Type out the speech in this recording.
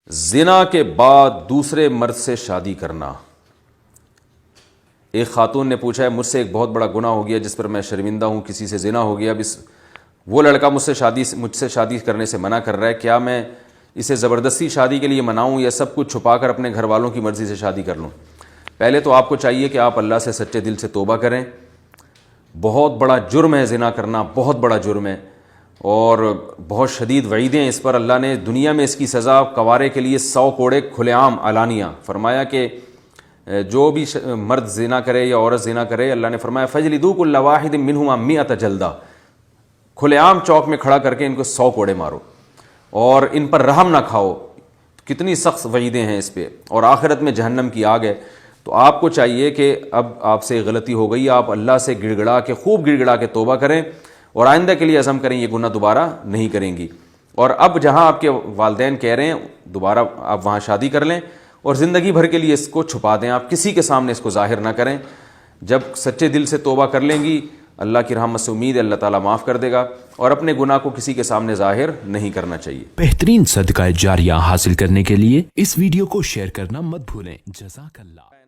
زنا کے بعد دوسرے مرد سے شادی کرنا۔ ایک خاتون نے پوچھا ہے مجھ سے ایک بہت بڑا گناہ ہو گیا جس پر میں شرمندہ ہوں، کسی سے زنا ہو گیا، اب وہ لڑکا مجھ سے شادی کرنے سے منع کر رہا ہے، کیا میں اسے زبردستی شادی کے لیے مناؤں یا سب کچھ چھپا کر اپنے گھر والوں کی مرضی سے شادی کر لوں؟ پہلے تو آپ کو چاہیے کہ آپ اللہ سے سچے دل سے توبہ کریں۔ بہت بڑا جرم ہے زنا کرنا، بہت بڑا جرم ہے اور بہت شدید وعیدیں اس پر۔ اللہ نے دنیا میں اس کی سزا کوارے کے لیے 100 کوڑے کھلے عام علانیہ فرمایا کہ جو بھی مرد زنا کرے یا عورت زنا کرے، اللہ نے فرمایا فجلدوا کل واحد منہما 100 جلدہ، کھلے عام چوک میں کھڑا کر کے ان کو 100 کوڑے مارو اور ان پر رحم نہ کھاؤ۔ کتنی سخت وعیدیں ہیں اس پہ، اور آخرت میں جہنم کی آگ ہے۔ تو آپ کو چاہیے کہ اب آپ سے غلطی ہو گئی، آپ اللہ سے خوب گڑ گڑا کے توبہ کریں اور آئندہ کے لیے عزم کریں یہ گناہ دوبارہ نہیں کریں گی۔ اور اب جہاں آپ کے والدین کہہ رہے ہیں دوبارہ آپ وہاں شادی کر لیں اور زندگی بھر کے لیے اس کو چھپا دیں، آپ کسی کے سامنے اس کو ظاہر نہ کریں۔ جب سچے دل سے توبہ کر لیں گی، اللہ کی رحمت سے امید ہے اللہ تعالیٰ معاف کر دے گا، اور اپنے گناہ کو کسی کے سامنے ظاہر نہیں کرنا چاہیے۔ بہترین صدقہ جاریہ حاصل کرنے کے لیے اس ویڈیو کو شیئر کرنا مت بھولیں۔ جزاک اللہ۔